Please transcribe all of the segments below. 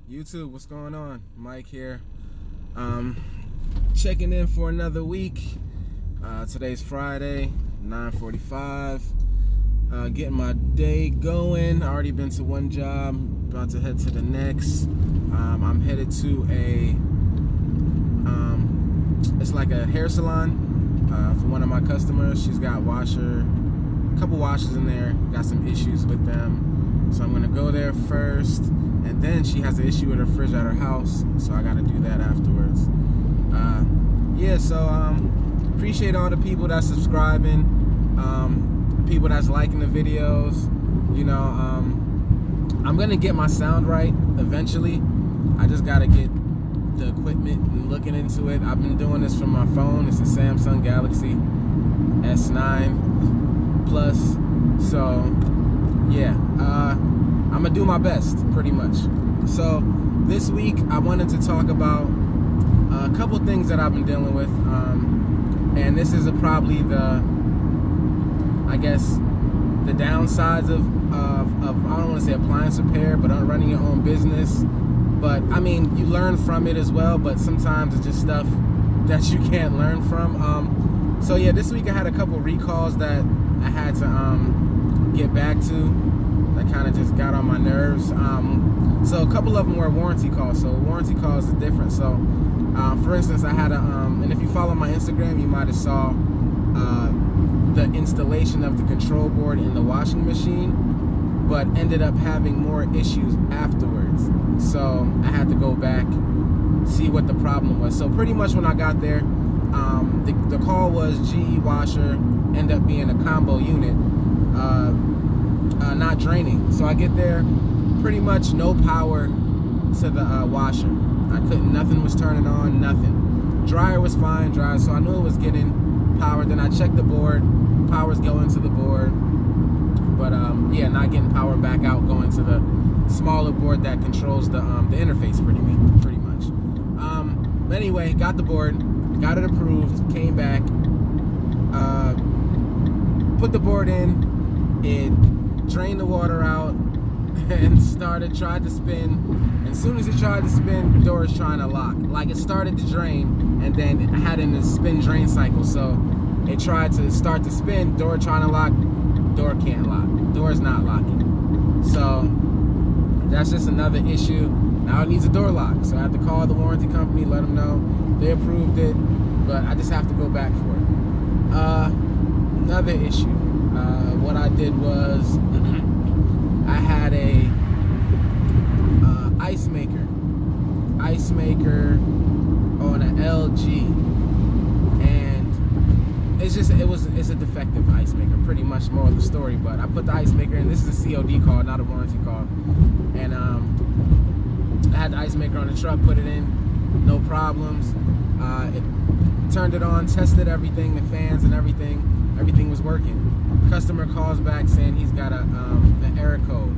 YouTube, what's going on? Mike here. Checking in for another week. Today's Friday, 9:45. Getting my day going. I already been to one job. About to head to the next. I'm headed to it's like a hair salon for one of my customers. She's got a couple washers in there. Got some issues with them. So I'm gonna go there first. And then she has an issue with her fridge at her house, so I gotta do that afterwards. Appreciate all the people that's subscribing, people that's liking the videos. I'm gonna get my sound right eventually. I just gotta get the equipment and looking into it. I've been doing this from my phone. It's a Samsung Galaxy S9 Plus. So yeah, I'm gonna do my best, pretty much. So this week I wanted to talk about a couple things that I've been dealing with, and this is probably the downsides of I don't want to say appliance repair, but on running your own business. But I mean, you learn from it as well, but sometimes it's just stuff that you can't learn from. So yeah, this week I had a couple recalls that I had to get back to. That kind of just got on my nerves. So a couple of them were warranty calls. So warranty calls is different. So for instance, I had and if you follow my Instagram, you might have saw the installation of the control board in the washing machine, but ended up having more issues afterwards. So I had to go back, see what the problem was. So pretty much when I got there, the call was GE washer, ended up being a combo unit. Not draining. So I get there, pretty much no power to the washer. Nothing was turning on, nothing. Dryer was fine, so I knew it was getting power. Then I checked the board, power's going to the board, but not getting power back out, going to the smaller board that controls the interface pretty much. But anyway, got the board, got it approved, came back, put the board in, it drained the water out and tried to spin. As soon as it tried to spin, the door is trying to lock. Like, it started to drain and then it had in a spin drain cycle. So it tried to start to spin, door trying to lock, door can't lock. Door is not locking. So that's just another issue. Now it needs a door lock. So I have to call the warranty company, let them know. They approved it, but I just have to go back for it. Another issue. What I did was I had a ice maker on an LG, and it's a defective ice maker. Pretty much more of the story. But I put the ice maker in. This is a COD call, not a warranty call. And I had the ice maker on the truck, put it in, no problems. It turned it on, tested everything, the fans and everything. Everything was working. Customer calls back saying he's got an error code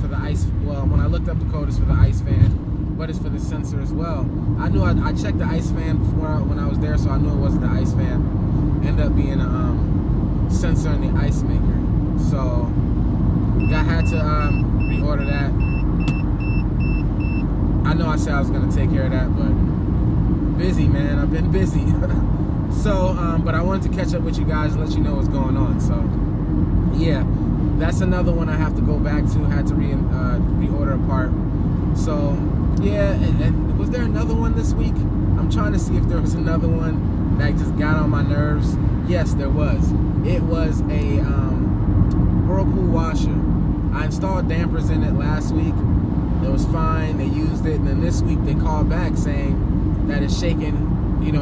for the ice. Well, when I looked up the code, it's for the ice fan, but it's for the sensor as well. I knew I checked the ice fan before when I was there, so I knew it wasn't the ice fan. Ended up being a sensor in the ice maker. So I had to reorder that. I know I said I was gonna take care of that, but busy, man. I've been busy. So, but I wanted to catch up with you guys, let you know what's going on. So, yeah, that's another one I have to go back to. Had to reorder a part. So, yeah, and was there another one this week? I'm trying to see if there was another one that just got on my nerves. Yes, there was. It was a Whirlpool washer. I installed dampers in it last week. It was fine. They used it, and then this week they called back saying that it's shaking.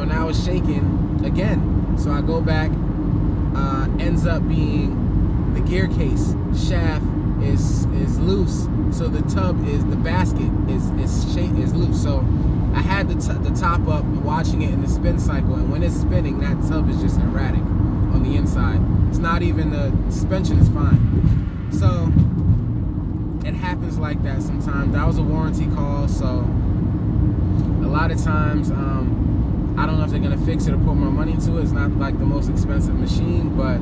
Now it's shaking again. So I go back, ends up being the gear case shaft is loose. So the basket is loose. So I had the top up, watching it in the spin cycle, and when it's spinning, that tub is just erratic on the inside. It's not even, the suspension is fine. So it happens like that sometimes. That was a warranty call, so a lot of times I don't know if they're gonna fix it or put more money into it. It's not like the most expensive machine, but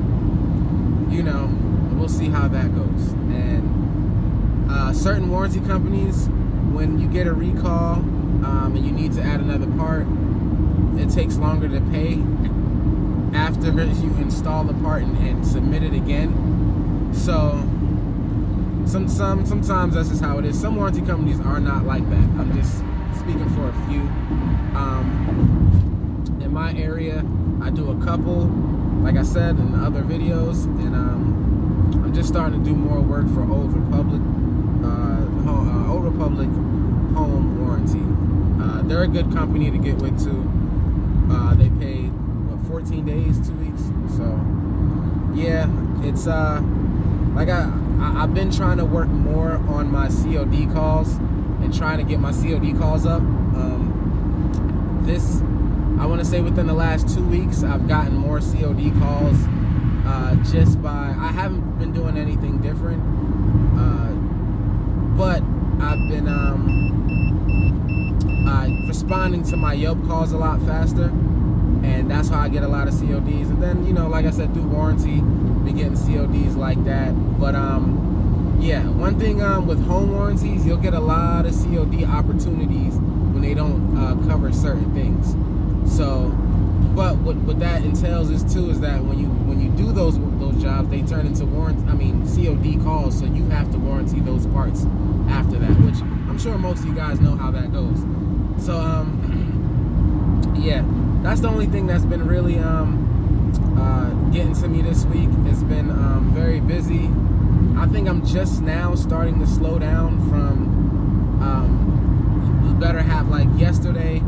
we'll see how that goes. And certain warranty companies when you get a recall and you need to add another part, it takes longer to pay after you install the part and submit it again. So sometimes that's just how it is. Some warranty companies are not like that. I'm just speaking for a few. In my area, I do a couple, like I said in other videos, and I'm just starting to do more work for Old Republic Home Warranty. They're a good company to get with too. They pay 14 days, 2 weeks. So yeah, it's like I've been trying to work more on my COD calls and trying to get my COD calls up. I want to say within the last 2 weeks, I've gotten more COD calls just by, I haven't been doing anything different, but I've been responding to my Yelp calls a lot faster, and that's how I get a lot of CODs. And then, like I said, through warranty, be getting CODs like that. But yeah, one thing with home warranties, you'll get a lot of COD opportunities when they don't cover certain things. So, but what that entails is that when you do those jobs, they turn into COD calls. So you have to warranty those parts after that, which I'm sure most of you guys know how that goes. So yeah, that's the only thing that's been really getting to me this week. It's been very busy. I think I'm just now starting to slow down from better half, like yesterday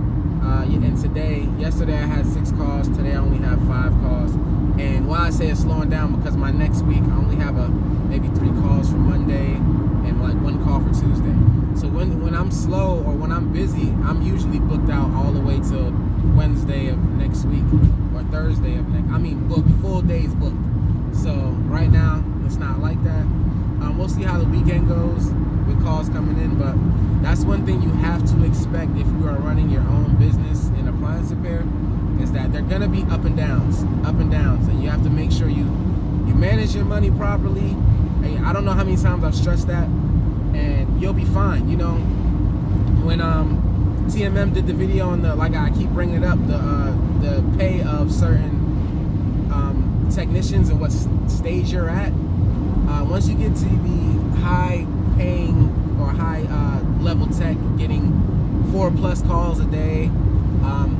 and today. Yesterday I had 6 calls, today I only have 5 calls. And why I say it's slowing down, because my next week I only have maybe 3 calls for Monday and like 1 call for Tuesday. So when I'm slow or when I'm busy, I'm usually booked out all the way till Wednesday of next week or Thursday of next. Booked, full days booked. So right now it's not like that. We'll see how the weekend goes with calls coming in, but that's one thing you have to expect if you are running your own business in appliance repair, is that they're gonna be up and downs, and you have to make sure you manage your money properly. And I don't know how many times I've stressed that, and you'll be fine. When TMM did the video on I keep bringing it up, the pay of certain technicians and what stage you're at. Once you get to the high paying or high level tech, getting 4+ calls a day,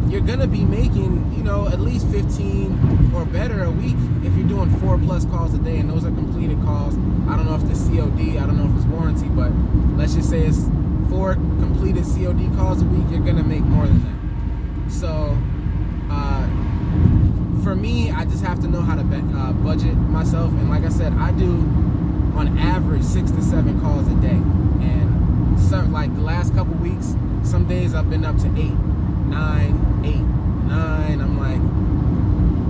you're gonna be making at least 15 or better a week if you're doing 4+ calls a day, and those are completed calls. I don't know if it's COD, I don't know if it's warranty, but let's just say it's 4 completed COD calls a week. You're gonna make more than that. So for me, I just have to know how to budget myself, and like I said, I do on average 6 to 7 calls a day, and like the last couple weeks, some days I've been up to 8, 9, 8, 9. I'm like,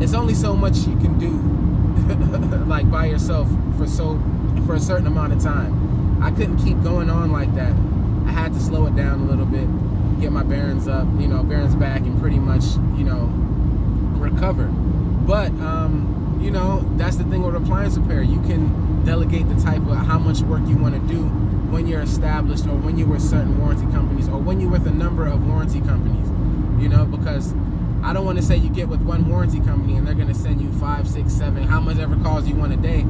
it's only so much you can do like by yourself for a certain amount of time. I couldn't keep going on like that. I had to slow it down a little bit, get my bearings up, bearings back, and pretty much recover. But that's the thing with appliance repair. You can delegate the type of how much work you want to do when you're established, or when you're with certain warranty companies, or when you're with a number of warranty companies, because I don't want to say you get with one warranty company and they're going to send you 5, 6, 7, how much ever calls you want a day.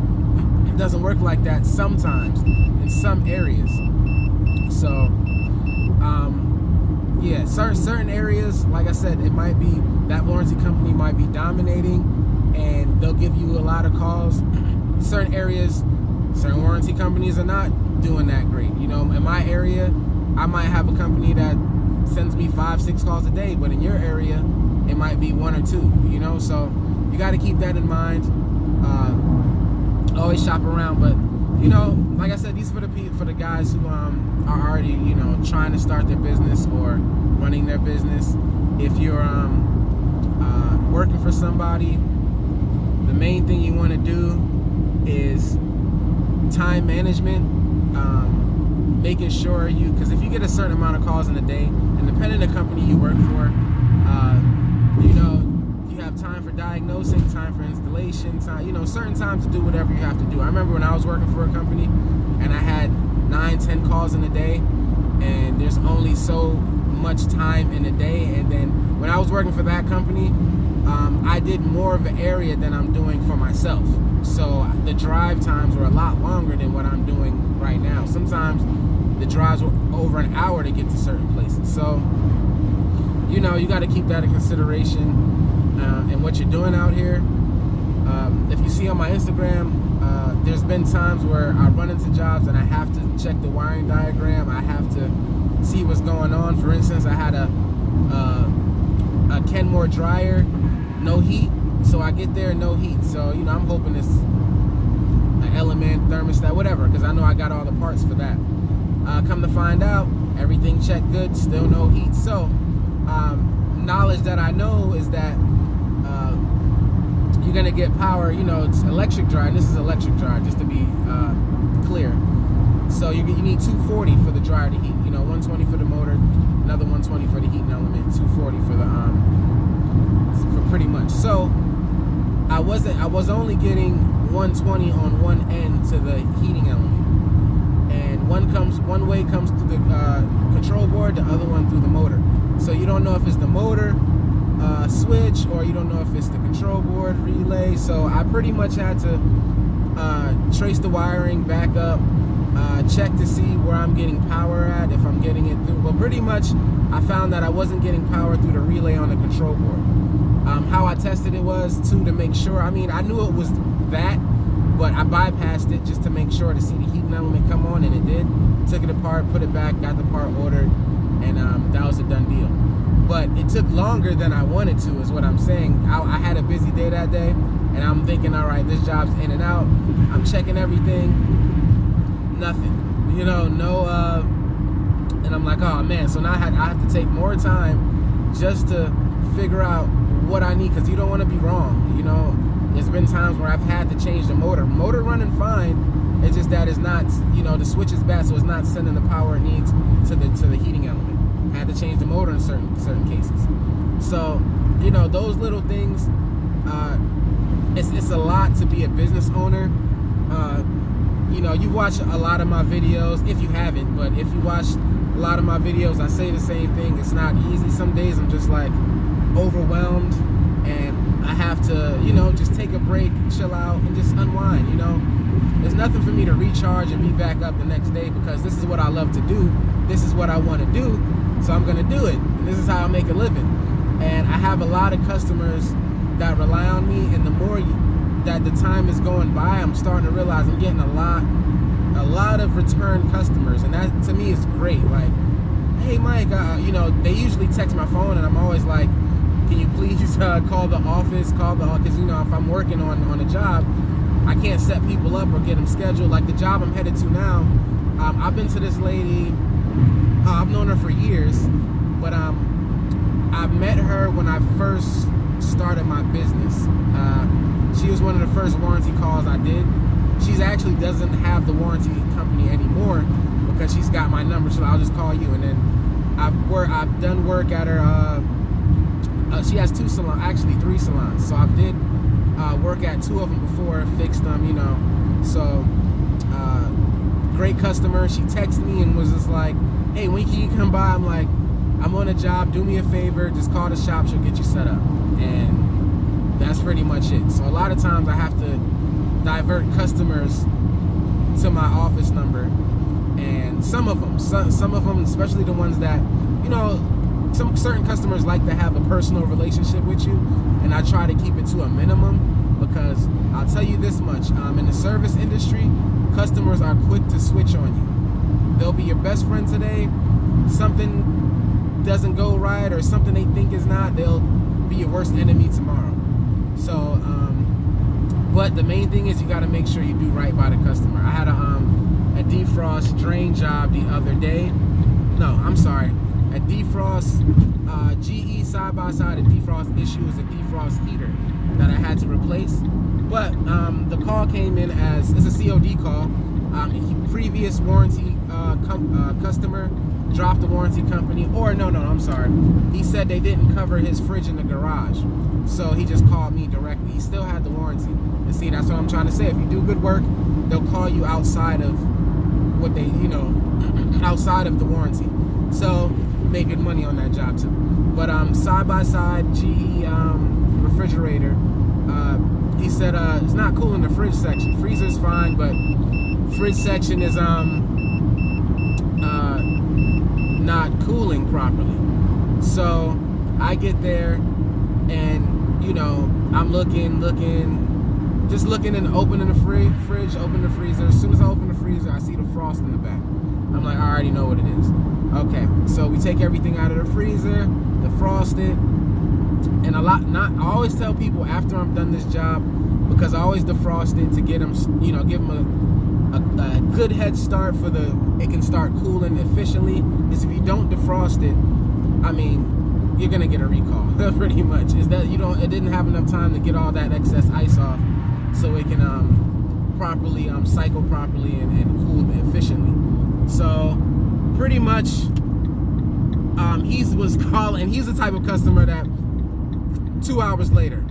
It doesn't work like that sometimes in some areas. So yeah, certain areas, like I said, it might be that warranty company might be dominating and they'll give you a lot of calls. Certain areas, certain warranty companies are not doing that great. In my area, I might have a company that sends me 5, 6 calls a day, but in your area, it might be 1 or 2, so you got to keep that in mind. Always shop around, but like I said, these are for the guys who are already trying to start their business or running their business. If you're working for somebody, the main thing you want to do is time management, making sure because if you get a certain amount of calls in a day, and depending on the company you work for, you have time for diagnosing, time for installation, time, certain times to do whatever you have to do. I remember when I was working for a company and I had 9, 10 calls in a day, and only so much time in a day. And then when I was working for that company, I did more of an area than I'm doing for myself. So the drive times were a lot longer than what I'm doing right now. Sometimes the drives were over an hour to get to certain places. So, you know, you got to keep that in consideration in what you're doing out here. If you see on my Instagram, there's been times where I run into jobs and I have to check the wiring diagram. I have to see what's going on. For instance, I had a Kenmore dryer, no heat. So I get there, no heat. So, you know, I'm hoping it's an element, thermostat, whatever, because I know I got all the parts for that. Come to find out, everything checked good, still no heat. So, knowledge that I know is that you're gonna get power. You know, it's electric dryer, and this is electric dryer, just to be clear. So you need 240 for the dryer to heat. You know, 120 for the motor, another 120 for the heating element, 240 for the for pretty much. So I was only getting 120 on one end to the heating element, and one way comes through the control board, the other one through the motor. So you don't know if it's the motor switch, or you don't know if it's the control board relay. So I pretty much had to trace the wiring back up, check to see where I'm getting power at, if I'm getting it through. But pretty much I found that I wasn't getting power through the relay on the control board. How I tested it was to make sure. I mean, I knew it was that, but I bypassed it just to make sure to see the heating element come on, and it did. Took it apart, put it back, got the part ordered, and that was a done deal. But it took longer than I wanted to, is what I'm saying. I had a busy day that day, and I'm thinking, all right, this job's in and out. I'm checking everything, nothing. You know, no. And I'm like, oh man. So now I have to take more time just to figure out what I need, because you don't want to be wrong. You know, there's been times where I've had to change the motor running fine. It's just that it's not, you know, the switch is bad, so it's not sending the power it needs to the heating element. I had to change the motor in certain cases. So, you know, those little things, it's a lot to be a business owner. You know, you watch a lot of my videos, if you haven't, but if you watch a lot of my videos, I say the same thing. It's not easy. Some days I'm just like overwhelmed, and I have to, you know, just take a break, chill out, and just unwind. You know, there's nothing for me to recharge and be back up the next day, because this is what I love to do. This is what I want to do, so I'm gonna do it. And this is how I make a living. And I have a lot of customers that rely on me, and the more that the time is going by, I'm starting to realize I'm getting a lot of return customers, and that to me is great. Like, hey Mike, you know, they usually text my phone, and I'm always like, can you please call the office, because you know, if I'm working on a job, I can't set people up or get them scheduled. Like the job I'm headed to now, I've been to this lady, I've known her for years, but I met her when I first started my business. She was one of the first warranty calls I did. She actually doesn't have the warranty company anymore, because she's got my number, so I'll just call you. And then I've done work at her. She has 2 salons, actually 3 salons. So I did work at 2 of them before, fixed them, you know. So great customer. She texted me and was just like, hey, when can you come by? I'm like, I'm on a job, do me a favor, just call the shop, she'll get you set up. And that's pretty much it. So a lot of times I have to divert customers to my office number, and some of them, especially the ones that, you know, some certain customers like to have a personal relationship with you, and I try to keep it to a minimum, because I'll tell you this much, in the service industry, customers are quick to switch on you. They'll be your best friend today, something doesn't go right or something they think is not, they'll be your worst enemy tomorrow. So, but the main thing is you got to make sure you do right by the customer. I had a defrost drain job the other day. No, I'm sorry. A defrost GE side-by-side, a defrost issue is a defrost heater that I had to replace. But the call came in as, it's a COD call. Previous warranty customer dropped the warranty company, or no, I'm sorry. He said they didn't cover his fridge in the garage. So he just called me directly. He still had the warranty. And see, that's what I'm trying to say. If you do good work, they'll call you outside of what they, you know, outside of the warranty. So good money on that job too. But side by side GE refrigerator. He said it's not cool in the fridge section. Freezer's fine, but fridge section is not cooling properly. So I get there, and I'm looking, just looking and opening the fridge, open the freezer. As soon as I open the freezer, I see the frost in the back. I'm like, I already know what it is. Okay, so we take everything out of the freezer, defrost it, and I always tell people after I'm done this job, because I always defrost it to get them, give them a good head start it can start cooling efficiently. Is if you don't defrost it, I mean, you're gonna get a recall. Pretty much is that it didn't have enough time to get all that excess ice off, so it can properly cycle properly and cool efficiently. So pretty much he was calling. He's the type of customer that 2 hours later,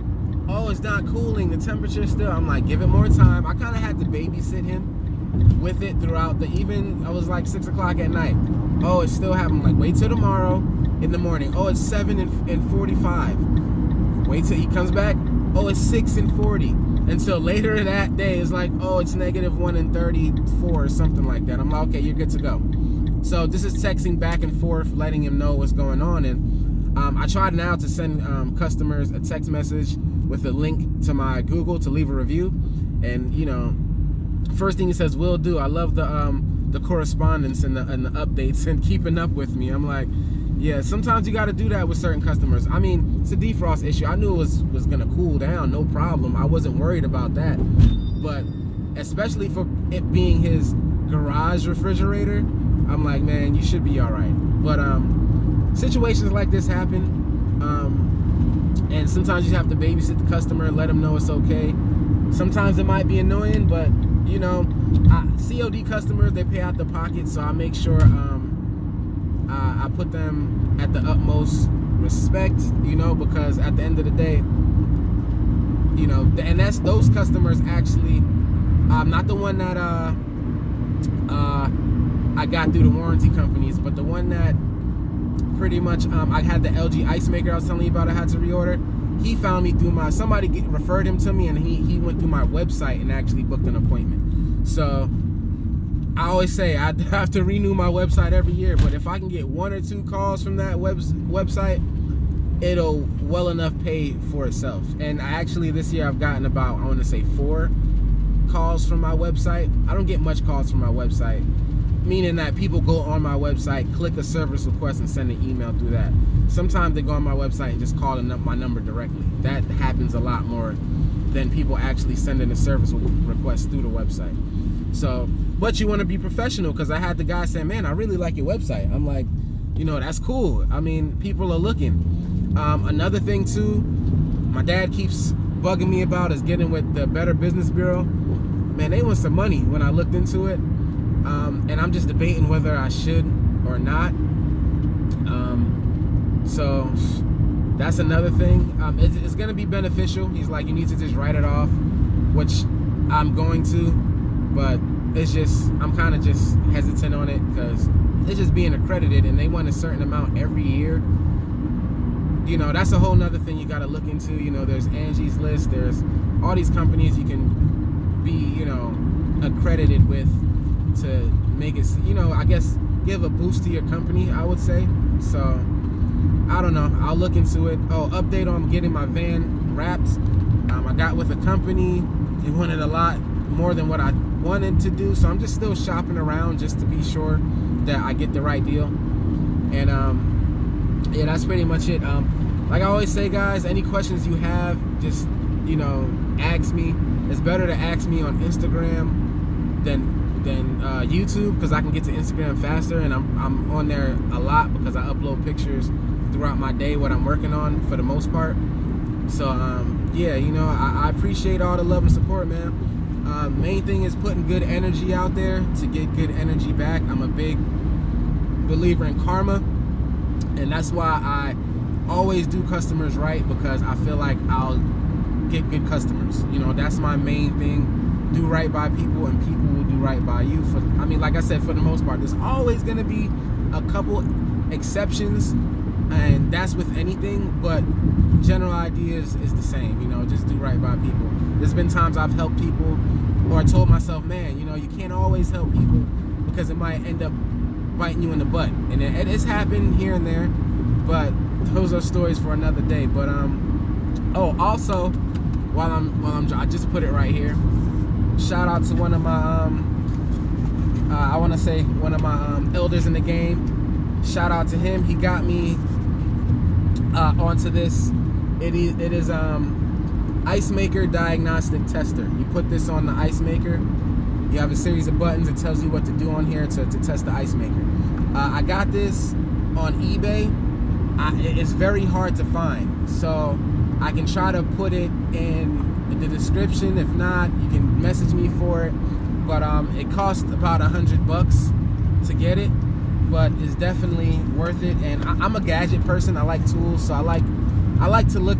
oh, it's not cooling, the temperature still. I'm like, give it more time. I kind of had to babysit him with it throughout I was like 6 o'clock at night. Oh, it's still happening. Like, wait till tomorrow in the morning. Oh, it's 7:45. Wait till he comes back. Oh, it's 6:40. Until later that day, it's like, oh, it's -1:34 or something like that. I'm like, okay, you're good to go. So this is texting back and forth, letting him know what's going on. And I tried now to send customers a text message with a link to my Google to leave a review. And first thing he says, will do. I love the correspondence and the updates and keeping up with me. I'm like, yeah, sometimes you got to do that with certain customers. I mean, it's a defrost issue. I knew it was going to cool down, no problem. I wasn't worried about that. But especially for it being his garage refrigerator, I'm like, man, you should be all right. But situations like this happen. And sometimes you have to babysit the customer and let them know it's okay. Sometimes it might be annoying, but COD customers, they pay out the pocket, so I make sure I put them at the utmost respect, because at the end of the day, and that's those customers actually, not the one that I got through the warranty companies, but the one that pretty much I had the LG ice maker I was telling you about. I had to reorder. He found me through somebody referred him to me, and he went through my website and actually booked an appointment. So I always say I have to renew my website every year, but if I can get 1 or 2 calls from that website, it'll well enough pay for itself. And actually this year I've gotten about, I want to say 4 calls from my website. I don't get much calls from my website, meaning that people go on my website, click a service request, and send an email through that. Sometimes they go on my website and just call my number directly. That happens a lot more than people actually sending a service request through the website. So, but you want to be professional, because I had the guy saying, man, I really like your website. I'm like, that's cool. I mean, people are looking. Another thing too, my dad keeps bugging me about is getting with the Better Business Bureau. Man, they want some money when I looked into it. And I'm just debating whether I should or not. So that's another thing. It's going to be beneficial. He's like, you need to just write it off, which I'm going to, but it's just, I'm kind of just hesitant on it because it's just being accredited and they want a certain amount every year. That's a whole nother thing you got to look into. There's Angie's List, there's all these companies you can be, accredited with to make it, I guess give a boost to your company, I would say. So I don't know, I'll look into it. Oh, update on getting my van wrapped. I got with a company. They wanted a lot more than what I wanted to do, so I'm just still shopping around just to be sure that I get the right deal. And yeah, that's pretty much it. Like I always say, guys, any questions you have, just ask me. It's better to ask me on Instagram than YouTube, because I can get to Instagram faster, and I'm on there a lot because I upload pictures throughout my day, what I'm working on for the most part. So yeah, I appreciate all the love and support, man. Main thing is putting good energy out there to get good energy back. I'm a big believer in karma, and that's why I always do customers right, because I feel like I'll get good customers. That's my main thing. Do right by people, and people will do right by you. Like I said, for the most part, there's always going to be a couple exceptions, and that's with anything, but general idea is the same. You know, just do right by people. There's been times I've helped people, or I told myself, man, you know, you can't always help people because it might end up biting you in the butt, and it's happened here and there, but those are stories for another day. But oh, also, I just put it right here. Shout out to one of my I want to say one of my elders in the game. Shout out to him. He got me onto this. It is ice maker diagnostic tester. You put this on the ice maker. You have a series of buttons. It tells you what to do on here to test the ice maker. I got this on eBay. It's very hard to find, so I can try to put it in the description. If not, you can message me for it. But it cost about $100 to get it, but it's definitely worth it. And I'm a gadget person. I like tools, so I like to look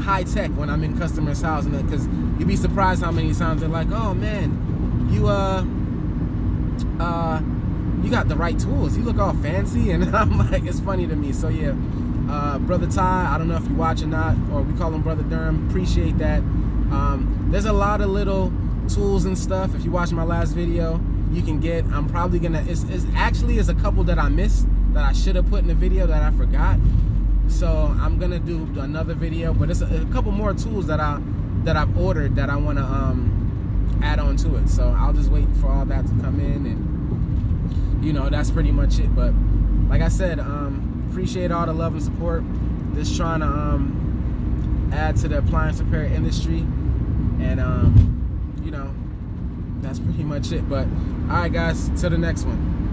high tech when I'm in customers' house, and because you'd be surprised how many times they're like, "Oh man, you got the right tools. You look all fancy," and I'm like, it's funny to me. So yeah, Brother Ty, I don't know if you watch or not, or we call him Brother Durham. Appreciate that. There's a lot of little tools and stuff. If you watch my last video, you can get. I'm probably gonna. It's actually a couple that I missed that I should have put in the video that I forgot. So I'm gonna do another video, but it's a couple more tools that I've ordered that I want to add on to it. So I'll just wait for all that to come in, and you know, that's pretty much it. But like I said, appreciate all the love and support. Just trying to add to the appliance repair industry, and you know, that's pretty much it. But all right, guys, till the next one.